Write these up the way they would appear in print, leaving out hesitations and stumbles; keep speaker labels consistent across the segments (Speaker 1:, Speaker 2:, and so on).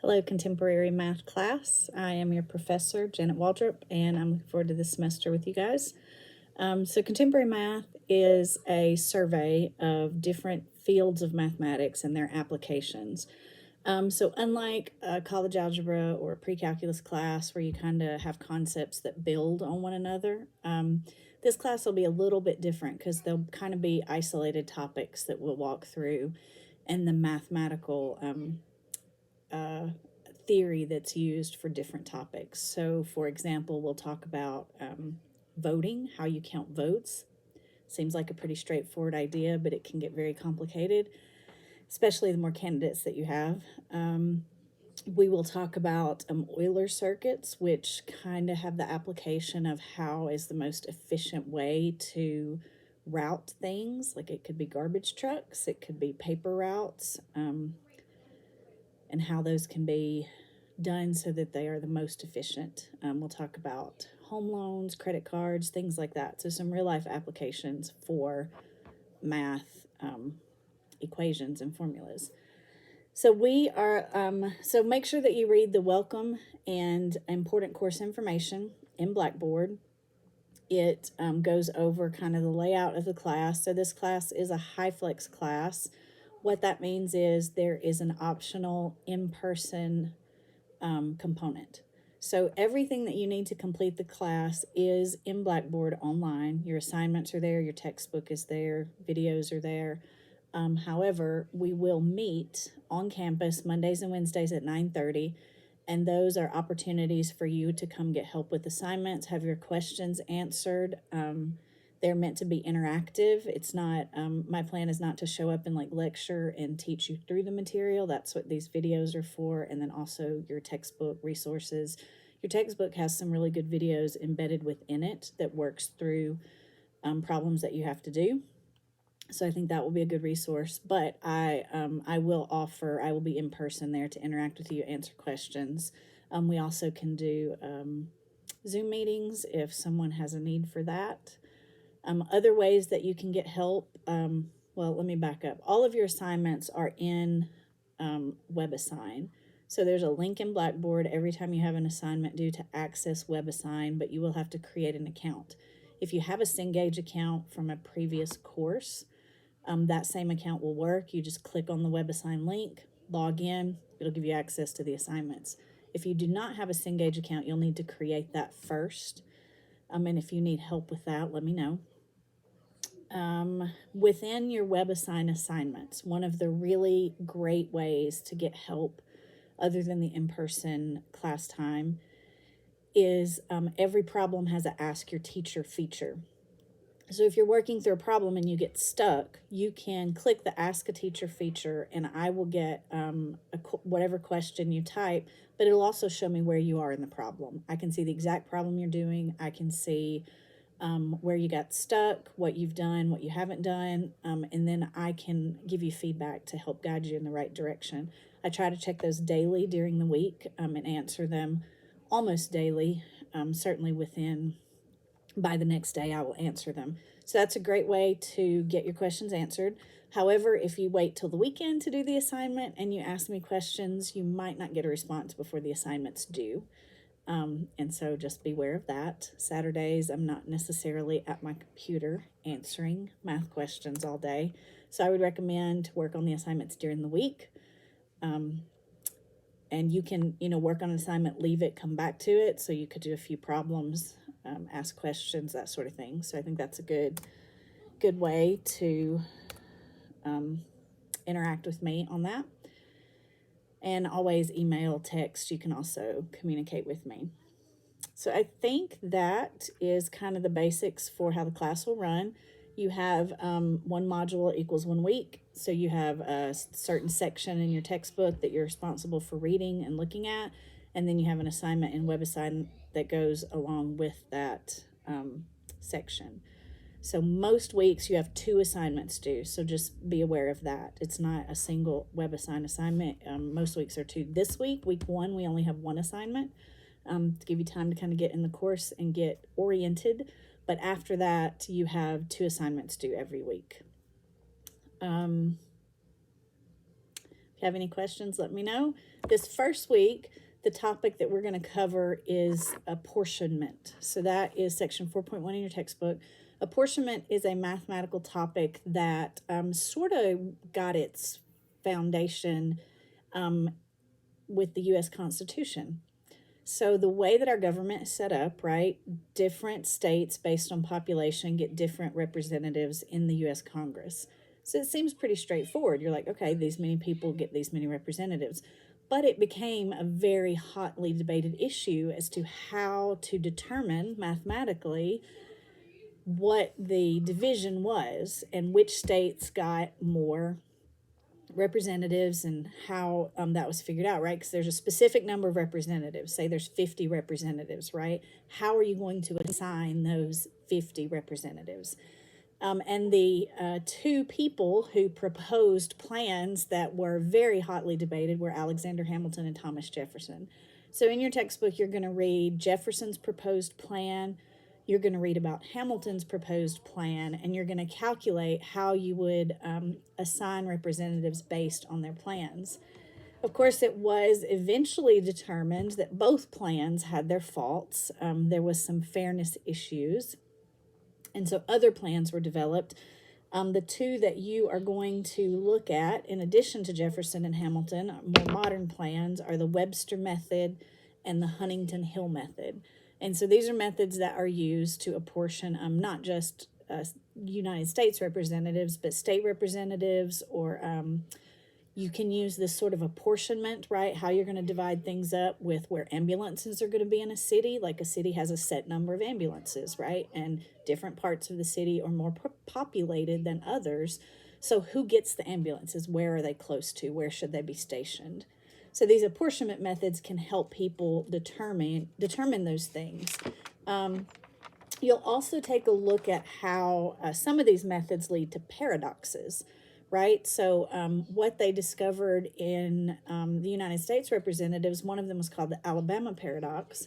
Speaker 1: Hello, contemporary math class. I am your professor, Janet Waldrop, and I'm looking forward to this semester with you guys. So contemporary math is a survey of different fields of mathematics and their applications. So unlike a college algebra or a pre-calculus class where you kind of have concepts that build on one another, this class will be a little bit different because they'll kind of be isolated topics that we'll walk through and the mathematical theory that's used for different topics. So, for example, we'll talk about voting, how you count votes. Seems like a pretty straightforward idea, but it can get very complicated, especially the more candidates that you have. We will talk about Euler circuits, which kind of have the application of how is the most efficient way to route things. Like it could be garbage trucks, it could be paper routes, and how those can be done so that they are the most efficient. We'll talk about home loans, credit cards, things like that. So some real life applications for math equations and formulas. So so make sure that you read the welcome and important course information in Blackboard. It goes over kind of the layout of the class. So this class is a high flex class. What that means is there is an optional in-person component. So everything that you need to complete the class is in Blackboard online. Your assignments are there, your textbook is there, videos are there. However, we will meet on campus Mondays and Wednesdays at 9:30, and those are opportunities for you to come get help with assignments, have your questions answered. They're meant to be interactive. It's not, my plan is not to show up and like lecture and teach you through the material. That's what these videos are for. And then also your textbook resources. Your textbook has some really good videos embedded within it that works through problems that you have to do. So I think that will be a good resource, but I will be in person there to interact with you, answer questions. We also can do Zoom meetings if someone has a need for that. Other ways that you can get help, well, let me back up. All of your assignments are in WebAssign. So there's a link in Blackboard every time you have an assignment due to access WebAssign, but you will have to create an account. If you have a Cengage account from a previous course, that same account will work. You just click on the WebAssign link, log in, it'll give you access to the assignments. If you do not have a Cengage account, you'll need to create that first. And if you need help with that, let me know. Within your WebAssign assignments, one of the really great ways to get help other than the in-person class time is every problem has a Ask Your Teacher feature. So if you're working through a problem and you get stuck, you can click the Ask a Teacher feature and I will get whatever question you type, but it'll also show me where you are in the problem. I can see the exact problem you're doing. I can see where you got stuck, what you've done, what you haven't done, and then I can give you feedback to help guide you in the right direction. I try to check those daily during the week and answer them almost daily, certainly by the next day I will answer them. So that's a great way to get your questions answered. However, if you wait till the weekend to do the assignment and you ask me questions, you might not get a response before the assignment's due. And so just beware of that. Saturdays, I'm not necessarily at my computer answering math questions all day. So I would recommend to work on the assignments during the week. And you can, work on an assignment, leave it, come back to it. So you could do a few problems, ask questions, that sort of thing. So I think that's a good way to interact with me on that. And always email, text, you can also communicate with me. So I think that is kind of the basics for how the class will run. You have one module equals 1 week. So you have a certain section in your textbook that you're responsible for reading and looking at. And then you have an assignment in WebAssign that goes along with that section. So most weeks you have 2 assignments due, so just be aware of that. It's not a single WebAssign assignment. Most weeks are 2. This week 1, we only have 1 assignment to give you time to kind of get in the course and get oriented. But after that, you have 2 assignments due every week. If you have any questions, let me know. This first week, the topic that we're going to cover is apportionment. So that is section 4.1 in your textbook. Apportionment is a mathematical topic that sort of got its foundation with the U.S. Constitution. So the way that our government is set up, right, different states based on population get different representatives in the U.S. Congress. So it seems pretty straightforward. You're like, okay, these many people get these many representatives. But it became a very hotly debated issue as to how to determine mathematically what the division was and which states got more representatives and how that was figured out, right? Because there's a specific number of representatives. Say there's 50 representatives, right? How are you going to assign those 50 representatives? And the two people who proposed plans that were very hotly debated were Alexander Hamilton and Thomas Jefferson. So in your textbook, you're going to read Jefferson's proposed plan, you're going to read about Hamilton's proposed plan, and you're going to calculate how you would assign representatives based on their plans. Of course, it was eventually determined that both plans had their faults. There was some fairness issues, and so other plans were developed. The two that you are going to look at, in addition to Jefferson and Hamilton, more modern plans, are the Webster method and the Huntington-Hill method. And so these are methods that are used to apportion not just United States representatives, but state representatives, or you can use this sort of apportionment, right? How you're going to divide things up with where ambulances are going to be in a city. Like a city has a set number of ambulances, right? And different parts of the city are more populated than others. So who gets the ambulances? Where are they close to? Where should they be stationed? So these apportionment methods can help people determine those things. You'll also take a look at how some of these methods lead to paradoxes, right? So what they discovered in the United States representatives, one of them was called the Alabama paradox,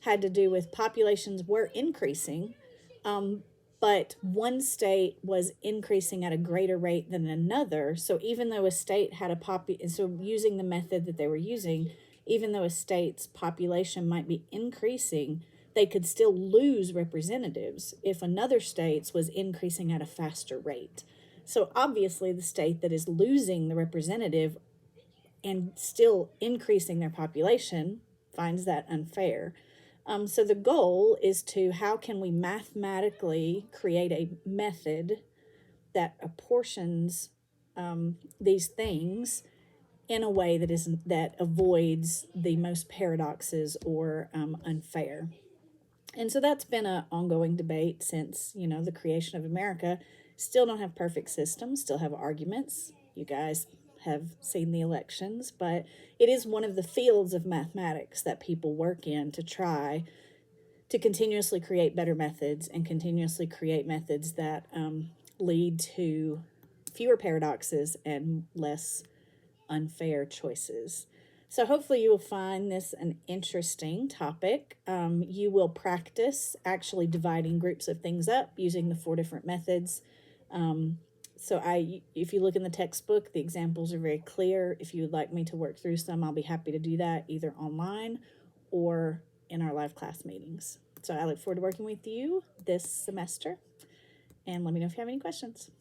Speaker 1: had to do with populations were increasing, but one state was increasing at a greater rate than another. So even though a state had so using the method that they were using, even though a state's population might be increasing, they could still lose representatives if another state's was increasing at a faster rate. So obviously the state that is losing the representative and still increasing their population finds that unfair. So the goal is how can we mathematically create a method that apportions these things in a way that avoids the most paradoxes or unfair. And so that's been an ongoing debate since, the creation of America. Still don't have perfect systems, still have arguments. You guys have seen the elections, but it is one of the fields of mathematics that people work in to try to continuously create better methods and continuously create methods that lead to fewer paradoxes and less unfair choices. So hopefully you will find this an interesting topic. You will practice actually dividing groups of things up using the 4 different methods. If you look in the textbook, the examples are very clear. If you would like me to work through some, I'll be happy to do that either online or in our live class meetings. So I look forward to working with you this semester, and let me know if you have any questions.